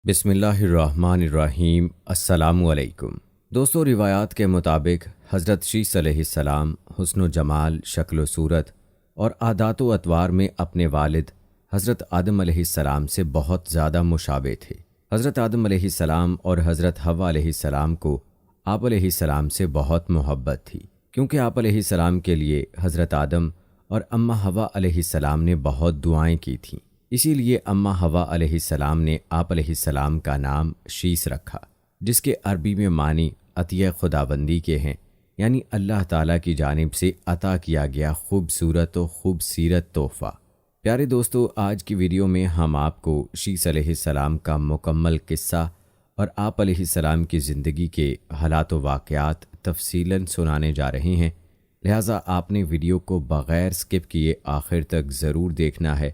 بسم اللہ الرحمن الرحیم۔ السلام علیکم دوستو، روایات کے مطابق حضرت شیث علیہ السلام حسن و جمال، شکل و صورت اور عادات و اطوار میں اپنے والد حضرت آدم علیہ السلام سے بہت زیادہ مشابہ تھے۔ حضرت آدم علیہ السلام اور حضرت حوا علیہ السلام کو آپ علیہ السلام سے بہت محبت تھی، کیونکہ آپ علیہ السلام کے لیے حضرت آدم اور اماں حوا علیہ السلام نے بہت دعائیں کی تھیں۔ اسی لیے اماں حوا علیہ السلام نے آپ علیہ السلام کا نام شیث رکھا، جس کے عربی میں معنی عطیہ خداوندی کے ہیں، یعنی اللہ تعالیٰ کی جانب سے عطا کیا گیا خوبصورت و خوبصیرت تحفہ۔ پیارے دوستو، آج کی ویڈیو میں ہم آپ کو شیث علیہ السلام کا مکمل قصہ اور آپ علیہ السلام کی زندگی کے حالات و واقعات تفصیلاً سنانے جا رہے ہیں، لہٰذا آپ نے ویڈیو کو بغیر سکپ کیے آخر تک ضرور دیکھنا ہے۔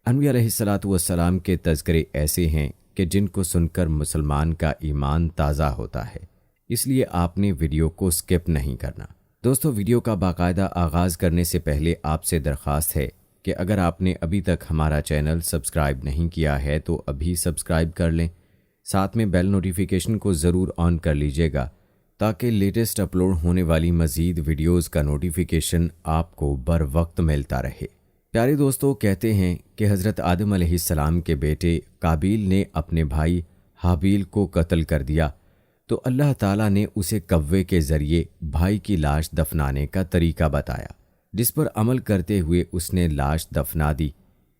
انبیاء علیہ السلام کے تذکرے ایسے ہیں کہ جن کو سن کر مسلمان کا ایمان تازہ ہوتا ہے، اس لیے آپ نے ویڈیو کو سکپ نہیں کرنا۔ دوستو، ویڈیو کا باقاعدہ آغاز کرنے سے پہلے آپ سے درخواست ہے کہ اگر آپ نے ابھی تک ہمارا چینل سبسکرائب نہیں کیا ہے تو ابھی سبسکرائب کر لیں، ساتھ میں بیل نوٹیفیکیشن کو ضرور آن کر لیجئے گا تاکہ لیٹسٹ اپلوڈ ہونے والی مزید ویڈیوز کا نوٹیفیکیشن آپ کو بر وقت ملتا رہے۔ پیارے دوستو، کہتے ہیں کہ حضرت آدم علیہ السلام کے بیٹے قابیل نے اپنے بھائی حابیل کو قتل کر دیا تو اللہ تعالیٰ نے اسے کوے کے ذریعے بھائی کی لاش دفنانے کا طریقہ بتایا، جس پر عمل کرتے ہوئے اس نے لاش دفنا دی۔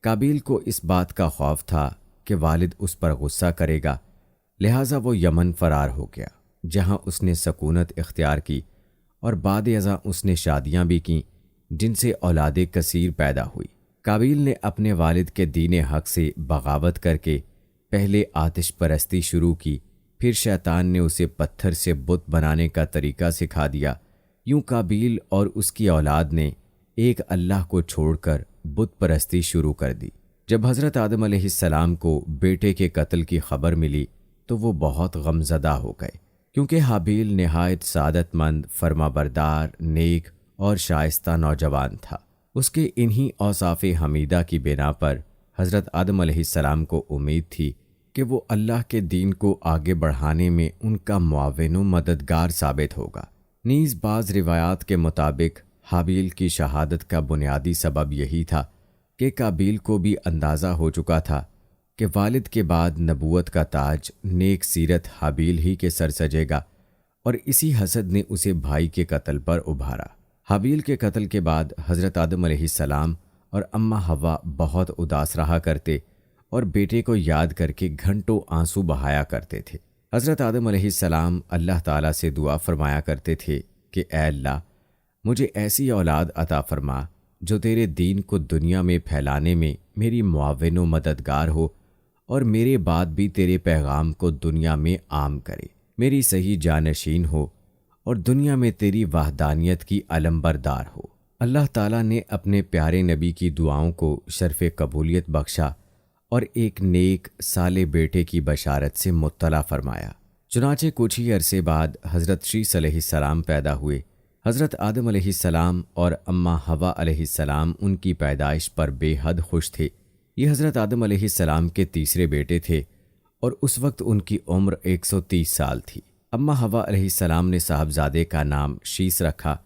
قابیل کو اس بات کا خوف تھا کہ والد اس پر غصہ کرے گا، لہٰذا وہ یمن فرار ہو گیا، جہاں اس نے سکونت اختیار کی اور بعد ازاں اس نے شادیاں بھی کیں، جن سے اولاد کثیر پیدا ہوئی۔ قابیل نے اپنے والد کے دین حق سے بغاوت کر کے پہلے آتش پرستی شروع کی، پھر شیطان نے اسے پتھر سے بت بنانے کا طریقہ سکھا دیا۔ یوں قابیل اور اس کی اولاد نے ایک اللہ کو چھوڑ کر بت پرستی شروع کر دی۔ جب حضرت آدم علیہ السلام کو بیٹے کے قتل کی خبر ملی تو وہ بہت غمزدہ ہو گئے، کیونکہ حابیل نہایت سعادت مند، فرما بردار، نیک اور شائستہ نوجوان تھا۔ اس کے انہی اوصاف حمیدہ کی بنا پر حضرت آدم علیہ السلام کو امید تھی کہ وہ اللہ کے دین کو آگے بڑھانے میں ان کا معاون و مددگار ثابت ہوگا۔ نیز بعض روایات کے مطابق حابیل کی شہادت کا بنیادی سبب یہی تھا کہ قابیل کو بھی اندازہ ہو چکا تھا کہ والد کے بعد نبوت کا تاج نیک سیرت حابیل ہی کے سر سجے گا، اور اسی حسد نے اسے بھائی کے قتل پر ابھارا۔ حابیل کے قتل کے بعد حضرت آدم علیہ السلام اور اماں حوا بہت اداس رہا کرتے اور بیٹے کو یاد کر کے گھنٹوں آنسو بہایا کرتے تھے۔ حضرت آدم علیہ السلام اللہ تعالیٰ سے دعا فرمایا کرتے تھے کہ اے اللہ، مجھے ایسی اولاد عطا فرما جو تیرے دین کو دنیا میں پھیلانے میں میری معاون و مددگار ہو اور میرے بعد بھی تیرے پیغام کو دنیا میں عام کرے، میری صحیح جانشین ہو اور دنیا میں تیری وحدانیت کی علم بردار ہو۔ اللہ تعالیٰ نے اپنے پیارے نبی کی دعاؤں کو شرف قبولیت بخشا اور ایک نیک صالح بیٹے کی بشارت سے مطلع فرمایا۔ چنانچہ کچھ ہی عرصے بعد حضرت شیث علیہ السلام پیدا ہوئے۔ حضرت آدم علیہ السلام اور اماں حوا علیہ السلام ان کی پیدائش پر بے حد خوش تھے۔ یہ حضرت آدم علیہ السلام کے تیسرے بیٹے تھے اور اس وقت ان کی عمر 130 سال تھی۔ اماں حوا علیہ السلام نے صاحبزادے کا نام شیث رکھا،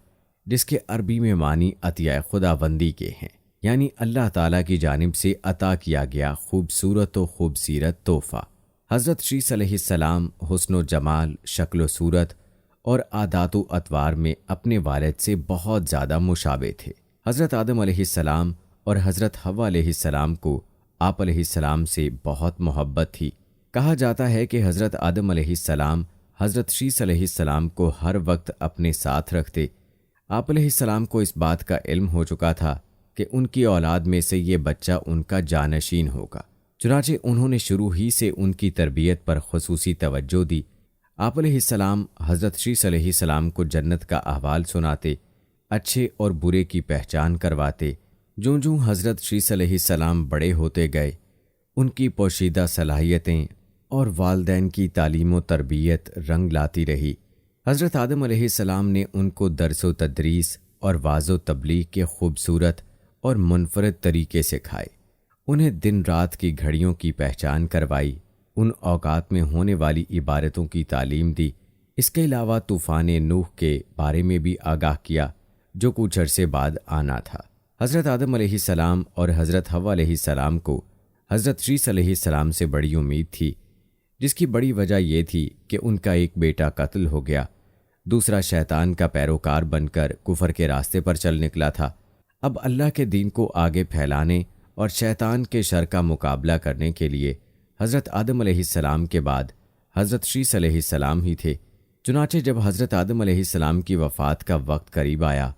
جس کے عربی میں معنی عطیہ خداوندی کے ہیں، یعنی اللہ تعالیٰ کی جانب سے عطا کیا گیا خوبصورت و خوبصیرت تحفہ۔ حضرت شیث علیہ السلام حسن و جمال، شکل و صورت اور عادات و اطوار میں اپنے والد سے بہت زیادہ مشابہ تھے۔ حضرت آدم علیہ السلام اور حضرت حوا علیہ السلام کو آپ علیہ السلام سے بہت محبت تھی۔ کہا جاتا ہے کہ حضرت آدم علیہ السلام حضرت شیث علیہ السلام کو ہر وقت اپنے ساتھ رکھتے۔ آپ علیہ السلام کو اس بات کا علم ہو چکا تھا کہ ان کی اولاد میں سے یہ بچہ ان کا جانشین ہوگا، چنانچہ انہوں نے شروع ہی سے ان کی تربیت پر خصوصی توجہ دی۔ آپ علیہ السلام حضرت شیث علیہ السلام کو جنت کا احوال سناتے، اچھے اور برے کی پہچان کرواتے۔ جوں جوں حضرت شیث علیہ السلام بڑے ہوتے گئے، ان کی پوشیدہ صلاحیتیں اور والدین کی تعلیم و تربیت رنگ لاتی رہی۔ حضرت آدم علیہ السلام نے ان کو درس و تدریس اور واعظ و تبلیغ کے خوبصورت اور منفرد طریقے سکھائے، انہیں دن رات کی گھڑیوں کی پہچان کروائی ان اوقات میں ہونے والی عبادتوں کی تعلیم دی۔ اس کے علاوہ طوفان نوح کے بارے میں بھی آگاہ کیا جو کچھ عرصے بعد آنا تھا۔ حضرت آدم علیہ السلام اور حضرت حوا علیہ السلام کو حضرت شیث علیہ السلام سے بڑی امید تھی، جس کی بڑی وجہ یہ تھی کہ ان کا ایک بیٹا قتل ہو گیا، دوسرا شیطان کا پیروکار بن کر کفر کے راستے پر چل نکلا تھا۔ اب اللہ کے دین کو آگے پھیلانے اور شیطان کے شر کا مقابلہ کرنے کے لیے حضرت آدم علیہ السلام کے بعد حضرت شیث علیہ السلام ہی تھے۔ چنانچہ جب حضرت آدم علیہ السلام کی وفات کا وقت قریب آیا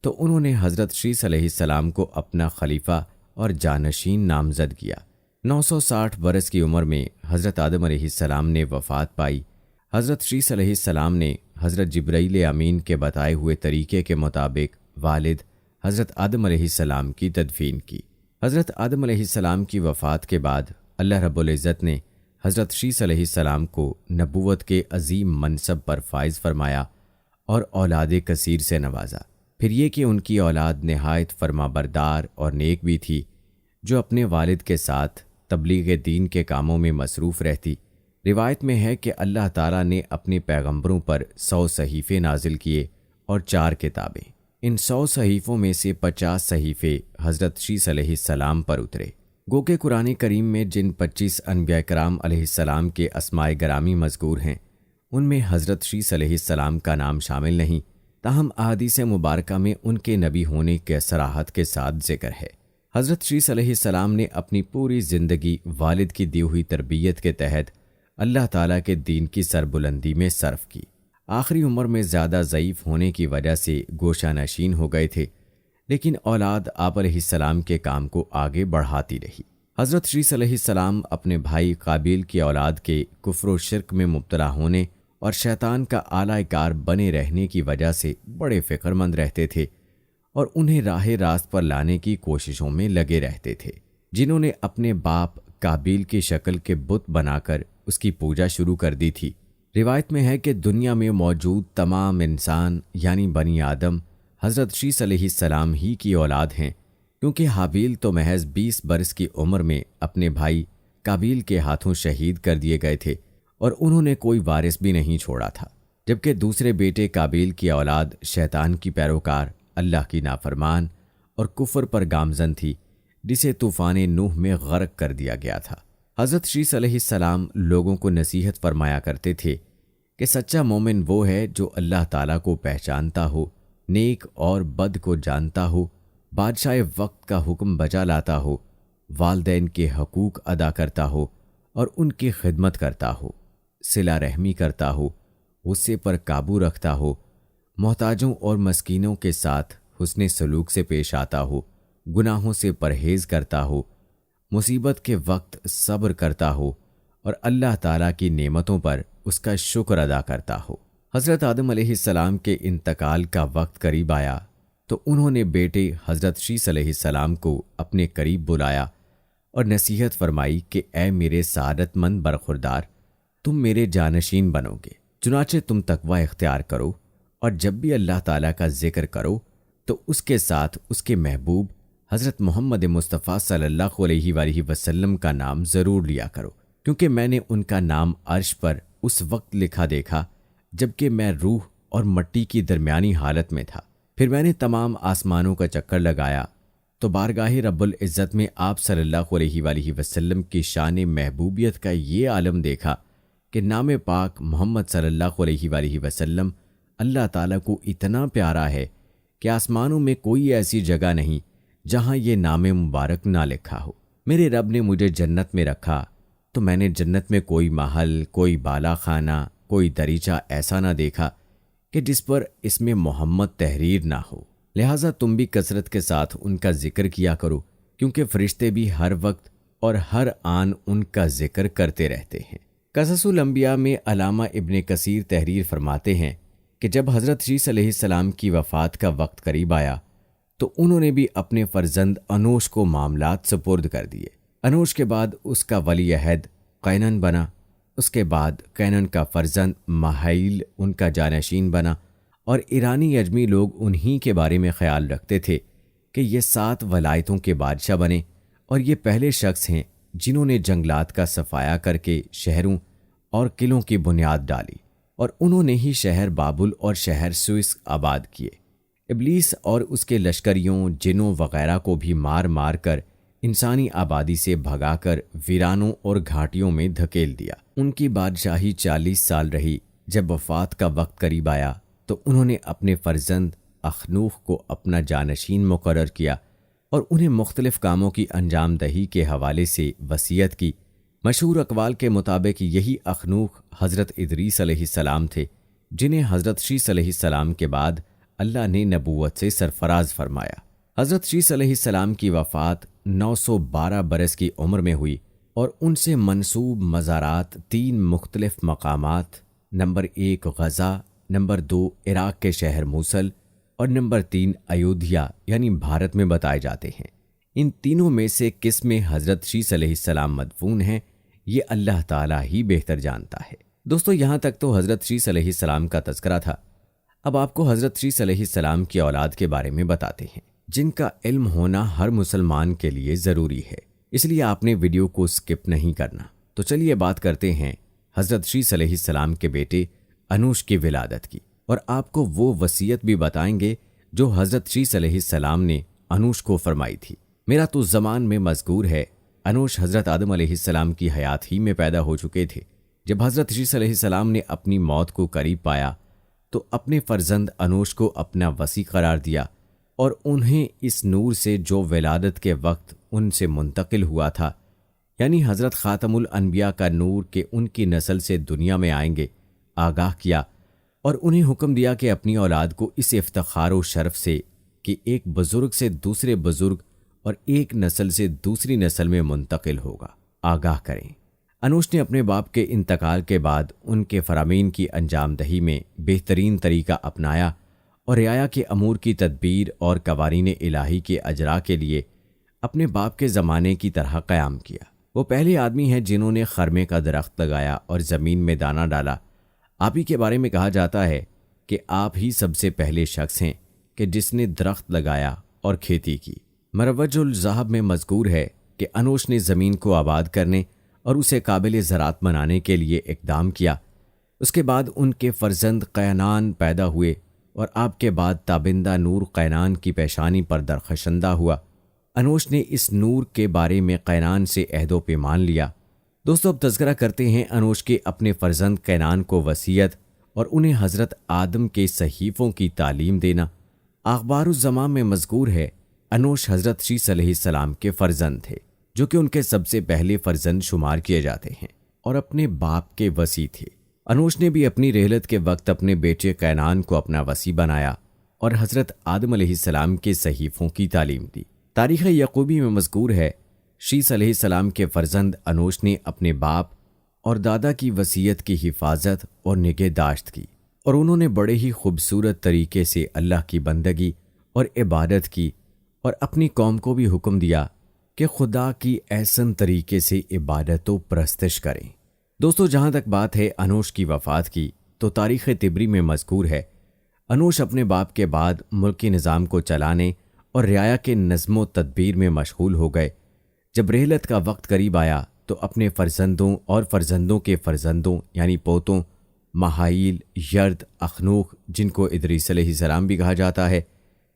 تو انہوں نے حضرت شیث علیہ السلام کو اپنا خلیفہ اور جانشین نامزد کیا۔ 960 برس کی عمر میں حضرت آدم علیہ السلام نے وفات پائی۔ حضرت شیث علیہ السلام نے حضرت جبرائیل امین کے بتائے ہوئے طریقے کے مطابق والد حضرت آدم علیہ السلام کی تدفین کی۔ حضرت آدم علیہ السلام کی وفات کے بعد اللہ رب العزت نے حضرت شیث علیہ السلام کو نبوت کے عظیم منصب پر فائز فرمایا اور اولاد کثیر سے نوازا۔ پھر یہ کہ ان کی اولاد نہایت فرما بردار اور نیک بھی تھی، جو اپنے والد کے ساتھ تبلیغ دین کے کاموں میں مصروف رہتی۔ روایت میں ہے کہ اللہ تعالیٰ نے اپنے پیغمبروں پر 100 صحیفے نازل کیے اور 4 کتابیں۔ ان 100 صحیفوں میں سے 50 صحیفے حضرت شیث علیہ السلام پر اترے۔ گو کہ قرآن کریم میں جن 25 انبیاء کرام علیہ السلام کے اسماء گرامی مذکور ہیں، ان میں حضرت شیث علیہ السلام کا نام شامل نہیں، تاہم احادیث مبارکہ میں ان کے نبی ہونے کے صراحت کے ساتھ ذکر ہے۔ حضرت شیث علیہ السلام نے اپنی پوری زندگی والد کی دی ہوئی تربیت کے تحت اللہ تعالیٰ کے دین کی سربلندی میں صرف کی۔ آخری عمر میں زیادہ ضعیف ہونے کی وجہ سے گوشہ نشین ہو گئے تھے، لیکن اولاد آپ علیہ السلام کے کام کو آگے بڑھاتی رہی۔ حضرت شیث علیہ السلام اپنے بھائی قابیل کی اولاد کے کفر و شرک میں مبتلا ہونے اور شیطان کا اعلی کار بنے رہنے کی وجہ سے بڑے فکر مند رہتے تھے اور انہیں راہ راست پر لانے کی کوششوں میں لگے رہتے تھے، جنہوں نے اپنے باپ قابیل کی شکل کے بت بنا کر اس کی پوجا شروع کر دی تھی۔ روایت میں ہے کہ دنیا میں موجود تمام انسان یعنی بنی آدم حضرت شیث علیہ السلام ہی کی اولاد ہیں، کیونکہ حابیل تو محض 20 برس کی عمر میں اپنے بھائی قابیل کے ہاتھوں شہید کر دیے گئے تھے اور انہوں نے کوئی وارث بھی نہیں چھوڑا تھا، جبکہ دوسرے بیٹے قابیل کی اولاد شیطان کی پیروکار، اللہ کی نافرمان اور کفر پر گامزن تھی، جسے طوفان نوح میں غرق کر دیا گیا تھا۔ حضرت شیث علیہ السلام لوگوں کو نصیحت فرمایا کرتے تھے کہ سچا مومن وہ ہے جو اللہ تعالیٰ کو پہچانتا ہو، نیک اور بد کو جانتا ہو، بادشاہ وقت کا حکم بجا لاتا ہو، والدین کے حقوق ادا کرتا ہو اور ان کی خدمت کرتا ہو، صلہ رحمی کرتا ہو، غصے پر قابو رکھتا ہو، محتاجوں اور مسکینوں کے ساتھ حسن سلوک سے پیش آتا ہو، گناہوں سے پرہیز کرتا ہو، مصیبت کے وقت صبر کرتا ہو اور اللہ تعالیٰ کی نعمتوں پر اس کا شکر ادا کرتا ہو۔ حضرت آدم علیہ السلام کے انتقال کا وقت قریب آیا تو انہوں نے بیٹے حضرت شیث علیہ السلام کو اپنے قریب بلایا اور نصیحت فرمائی کہ اے میرے سعادت مند برخوردار، تم میرے جانشین بنو گے، چنانچہ تم تقوی اختیار کرو اور جب بھی اللہ تعالیٰ کا ذکر کرو تو اس کے ساتھ اس کے محبوب حضرت محمد مصطفیٰ صلی اللہ علیہ وآلہ وسلم کا نام ضرور لیا کرو، کیونکہ میں نے ان کا نام عرش پر اس وقت لکھا دیکھا جبکہ میں روح اور مٹی کی درمیانی حالت میں تھا۔ پھر میں نے تمام آسمانوں کا چکر لگایا تو بارگاہ رب العزت میں آپ صلی اللہ علیہ وآلہ وسلم کی شان محبوبیت کا یہ عالم دیکھا کہ نام پاک محمد صلی اللہ علیہ وآلہ وسلم اللہ تعالیٰ کو اتنا پیارا ہے کہ آسمانوں میں کوئی ایسی جگہ نہیں جہاں یہ نام مبارک نہ لکھا ہو۔ میرے رب نے مجھے جنت میں رکھا تو میں نے جنت میں کوئی محل، کوئی بالا خانہ، کوئی دریچہ ایسا نہ دیکھا کہ جس پر اس میں محمد تحریر نہ ہو۔ لہٰذا تم بھی کثرت کے ساتھ ان کا ذکر کیا کرو، کیونکہ فرشتے بھی ہر وقت اور ہر آن ان کا ذکر کرتے رہتے ہیں۔ قصص الانبیاء میں علامہ ابن کثیر تحریر فرماتے ہیں کہ جب حضرت شیث علیہ السلام کی وفات کا وقت قریب آیا تو انہوں نے بھی اپنے فرزند انوش کو معاملات سپرد کر دیے۔ انوش کے بعد اس کا ولی عہد قینن بنا، اس کے بعد قینن کا فرزند مہائیل ان کا جانشین بنا، اور ایرانی اجمی لوگ انہی کے بارے میں خیال رکھتے تھے کہ یہ 7 ولایتوں کے بادشاہ بنے، اور یہ پہلے شخص ہیں جنہوں نے جنگلات کا صفایا کر کے شہروں اور قلعوں کی بنیاد ڈالی، اور انہوں نے ہی شہر بابل اور شہر سوئس آباد کیے۔ ابلیس اور اس کے لشکریوں، جنوں وغیرہ کو بھی مار مار کر انسانی آبادی سے بھگا کر ویرانوں اور گھاٹیوں میں دھکیل دیا۔ ان کی بادشاہی 40 سال رہی۔ جب وفات کا وقت قریب آیا تو انہوں نے اپنے فرزند اخنوخ کو اپنا جانشین مقرر کیا اور انہیں مختلف کاموں کی انجام دہی کے حوالے سے وصیت کی۔ مشہور اقوال کے مطابق یہی اخنوخ حضرت ادریس علیہ السلام تھے، جنہیں حضرت شیس علیہ السلام کے بعد اللہ نے نبوت سے سرفراز فرمایا۔ حضرت شیس علیہ السلام کی وفات 912 برس کی عمر میں ہوئی اور ان سے منسوب مزارات 3 مختلف مقامات، نمبر 1 غزہ، نمبر 2 عراق کے شہر موصل اور نمبر 3 ایودھیا یعنی بھارت میں بتائے جاتے ہیں۔ ان تینوں میں سے کس میں حضرت شیس علیہ السلام مدفون ہیں، یہ اللہ تعالیٰ ہی بہتر جانتا ہے۔ دوستو، یہاں تک تو حضرت شیس علیہ السلام کا تذکرہ تھا۔ اب آپ کو حضرت شیس علیہ السلام کی اولاد کے بارے میں بتاتے ہیں، جن کا علم ہونا ہر مسلمان کے لیے ضروری ہے، اس لیے آپ نے ویڈیو کو سکپ نہیں کرنا۔ تو چلیے بات کرتے ہیں حضرت شیس علیہ السلام کے بیٹے انوش کی ولادت کی، اور آپ کو وہ وصیت بھی بتائیں گے جو حضرت شیس علیہ السلام نے انوش کو فرمائی تھی۔ میرا تو زمان میں مذکور ہے، انوش حضرت آدم علیہ السلام کی حیات ہی میں پیدا ہو چکے تھے۔ جب حضرت شیس علیہ السلام نے اپنی موت کو قریب پایا تو اپنے فرزند انوش کو اپنا وصی قرار دیا اور انہیں اس نور سے جو ولادت کے وقت ان سے منتقل ہوا تھا، یعنی حضرت خاتم الانبیاء کا نور کہ ان کی نسل سے دنیا میں آئیں گے، آگاہ کیا اور انہیں حکم دیا کہ اپنی اولاد کو اس افتخار و شرف سے کہ ایک بزرگ سے دوسرے بزرگ اور ایک نسل سے دوسری نسل میں منتقل ہوگا، آگاہ کریں۔ انوش نے اپنے باپ کے انتقال کے بعد ان کے فرامین کی انجام دہی میں بہترین طریقہ اپنایا اور رعایا کے امور کی تدبیر اور قوانین الہی کے اجرا کے لیے اپنے باپ کے زمانے کی طرح قیام کیا۔ وہ پہلے آدمی ہیں جنہوں نے خرمے کا درخت لگایا اور زمین میں دانہ ڈالا۔ آپ ہی کے بارے میں کہا جاتا ہے کہ آپ ہی سب سے پہلے شخص ہیں کہ جس نے درخت لگایا اور کھیتی کی۔ مروج الذہب میں مذکور ہے کہ انوش نے زمین کو آباد کرنے اور اسے قابل زراعت بنانے کے لیے اقدام کیا۔ اس کے بعد ان کے فرزند قینان پیدا ہوئے اور آپ کے بعد تابندہ نور قینان کی پیشانی پر درخشندہ ہوا۔ انوش نے اس نور کے بارے میں قینان سے عہد و پیمان لیا۔ دوستو، اب تذکرہ کرتے ہیں انوش کے اپنے فرزند قینان کو وصیت اور انہیں حضرت آدم کے صحیفوں کی تعلیم دینا۔ اخبار الزمان میں مذکور ہے انوش حضرت شیس علیہ السلام کے فرزند تھے، جو کہ ان کے سب سے پہلے فرزند شمار کیے جاتے ہیں اور اپنے باپ کے وصی تھے۔ انوش نے بھی اپنی رحلت کے وقت اپنے بیٹے قینان کو اپنا وصی بنایا اور حضرت آدم علیہ السلام کے صحیفوں کی تعلیم دی۔ تاریخ یعقوبی میں مذکور ہے شیس علیہ السلام کے فرزند انوش نے اپنے باپ اور دادا کی وصیت کی حفاظت اور نگہداشت کی، اور انہوں نے بڑے ہی خوبصورت طریقے سے اللہ کی بندگی اور عبادت کی اور اپنی قوم کو بھی حکم دیا کہ خدا کی احسن طریقے سے عبادت و پرستش کریں۔ دوستو، جہاں تک بات ہے انوش کی وفات کی، تو تاریخ طبری میں مذکور ہے انوش اپنے باپ کے بعد ملکی نظام کو چلانے اور رعایا کے نظم و تدبیر میں مشغول ہو گئے۔ جب رحلت کا وقت قریب آیا تو اپنے فرزندوں اور فرزندوں کے فرزندوں یعنی پوتوں مہائیل، یرد، اخنوخ، جن کو ادریس علیہ السلام بھی کہا جاتا ہے،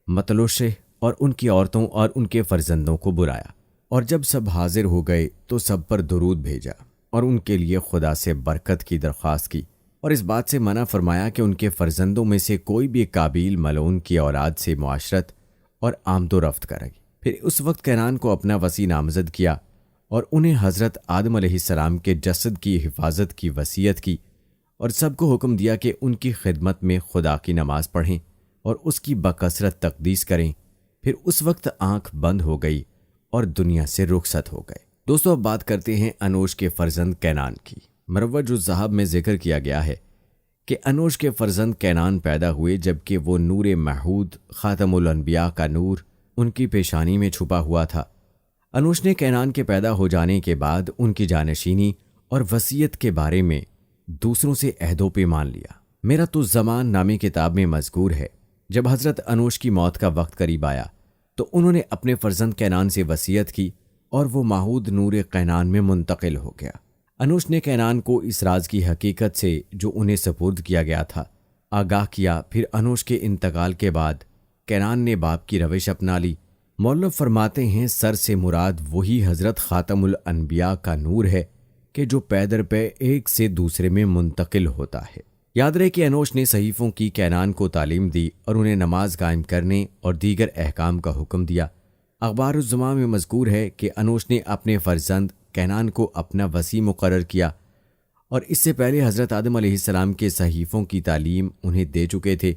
مطلوشہ اور ان کی عورتوں اور ان کے فرزندوں کو بلایا، اور جب سب حاضر ہو گئے تو سب پر درود بھیجا اور ان کے لیے خدا سے برکت کی درخواست کی، اور اس بات سے منع فرمایا کہ ان کے فرزندوں میں سے کوئی بھی قابیل ملعون کی اولاد سے معاشرت اور آمد و رفت کرے۔ پھر اس وقت کینان کو اپنا وصی نامزد کیا اور انہیں حضرت آدم علیہ السلام کے جسد کی حفاظت کی وصیت کی، اور سب کو حکم دیا کہ ان کی خدمت میں خدا کی نماز پڑھیں اور اس کی بکثرت تقدیس کریں۔ پھر اس وقت آنکھ بند ہو گئی اور دنیا سے رخصت ہو گئے۔ دوستو، اب بات کرتے ہیں انوش کے فرزند کینان کی۔ مروج الذہب میں ذکر کیا گیا ہے کہ انوش کے فرزند کینان پیدا ہوئے جبکہ وہ نور محود خاتم الانبیاء کا نور ان کی پیشانی میں چھپا ہوا تھا۔ انوش نے کینان کے پیدا ہو جانے کے بعد ان کی جانشینی اور وصیت کے بارے میں دوسروں سے عہد و پیمان لیا۔ میرا تو زمان نامی کتاب میں مذکور ہے جب حضرت انوش کی موت کا وقت قریب آیا تو انہوں نے اپنے فرزند کینان سے وصیت کی اور وہ ماحود نور کینان میں منتقل ہو گیا۔ انوش نے کینان کو اس راز کی حقیقت سے جو انہیں سپرد کیا گیا تھا آگاہ کیا۔ پھر انوش کے انتقال کے بعد کینان نے باپ کی روش اپنا لی۔ مولف فرماتے ہیں سر سے مراد وہی حضرت خاتم الانبیاء کا نور ہے کہ جو پے در پے ایک سے دوسرے میں منتقل ہوتا ہے۔ یاد رہے کہ انوش نے صحیفوں کی کینان کو تعلیم دی اور انہیں نماز قائم کرنے اور دیگر احکام کا حکم دیا۔ اخبار الزماں میں مذکور ہے کہ انوش نے اپنے فرزند کینان کو اپنا وصی مقرر کیا اور اس سے پہلے حضرت آدم علیہ السلام کے صحیفوں کی تعلیم انہیں دے چکے تھے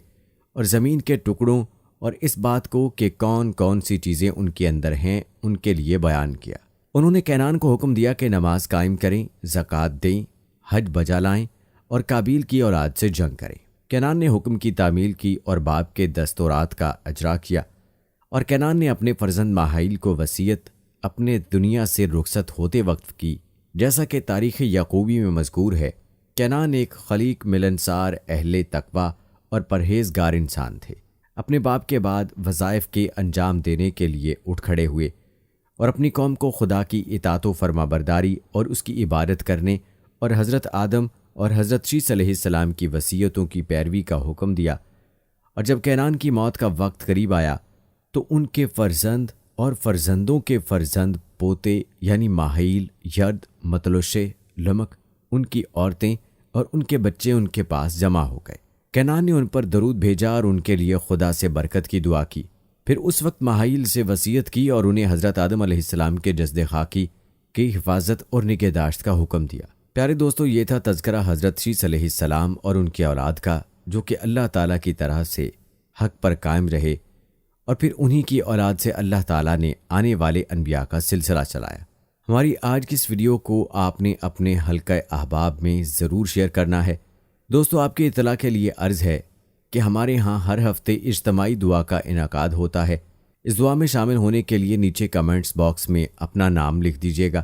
اور زمین کے ٹکڑوں اور اس بات کو کہ کون کون سی چیزیں ان کے اندر ہیں ان کے لیے بیان کیا۔ انہوں نے کینان کو حکم دیا کہ نماز قائم کریں، زکوٰۃ دیں، حج بجا لائیں اور قابیل کی اولاد سے جنگ کریں۔ کینان نے حکم کی تعمیل کی اور باپ کے دستورات کا اجرا کیا، اور کینان نے اپنے فرزند ماحیل کو وصیت اپنے دنیا سے رخصت ہوتے وقت کی، جیسا کہ تاریخ یعقوبی میں مذکور ہے۔ کینان ایک خلیق ملنسار اہل تقوی اور پرہیزگار انسان تھے۔ اپنے باپ کے بعد وظائف کے انجام دینے کے لیے اٹھ کھڑے ہوئے اور اپنی قوم کو خدا کی اطاعت و فرما برداری اور اس کی عبادت کرنے اور حضرت آدم اور حضرت شیث علیہ السلام کی وصیتوں کی پیروی کا حکم دیا۔ اور جب کینان کی موت کا وقت قریب آیا تو ان کے فرزند اور فرزندوں کے فرزند پوتے یعنی ماحیل، ید، متلوشے، لمک، ان کی عورتیں اور ان کے بچے ان کے پاس جمع ہو گئے۔ کینان نے ان پر درود بھیجا اور ان کے لیے خدا سے برکت کی دعا کی۔ پھر اس وقت ماحیل سے وصیت کی اور انہیں حضرت آدم علیہ السلام کے جسد خاکی کی حفاظت اور نگہداشت کا حکم دیا۔ پیارے دوستو، یہ تھا تذکرہ حضرت شیث علیہ السلام اور ان کی اولاد کا، جو کہ اللہ تعالیٰ کی طرح سے حق پر قائم رہے، اور پھر انہی کی اولاد سے اللہ تعالیٰ نے آنے والے انبیاء کا سلسلہ چلایا۔ ہماری آج کی اس ویڈیو کو آپ نے اپنے حلقہ احباب میں ضرور شیئر کرنا ہے۔ دوستو، آپ کی اطلاع کے لیے عرض ہے کہ ہمارے ہاں ہر ہفتے اجتماعی دعا کا انعقاد ہوتا ہے۔ اس دعا میں شامل ہونے کے لیے نیچے کمنٹس باکس میں اپنا نام لکھ دیجیے گا۔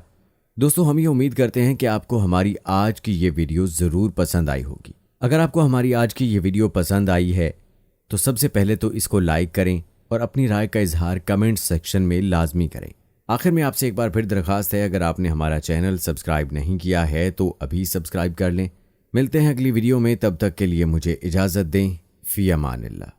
دوستو، ہم یہ امید کرتے ہیں کہ آپ کو ہماری آج کی یہ ویڈیو ضرور پسند آئی ہوگی۔ اگر آپ کو ہماری آج کی یہ ویڈیو پسند آئی ہے تو سب سے پہلے تو اس کو لائک کریں اور اپنی رائے کا اظہار کمنٹ سیکشن میں لازمی کریں۔ آخر میں آپ سے ایک بار پھر درخواست ہے، اگر آپ نے ہمارا چینل سبسکرائب نہیں کیا ہے تو ابھی سبسکرائب کر لیں۔ ملتے ہیں اگلی ویڈیو میں، تب تک کے لیے مجھے اجازت دیں۔ فی امان اللہ۔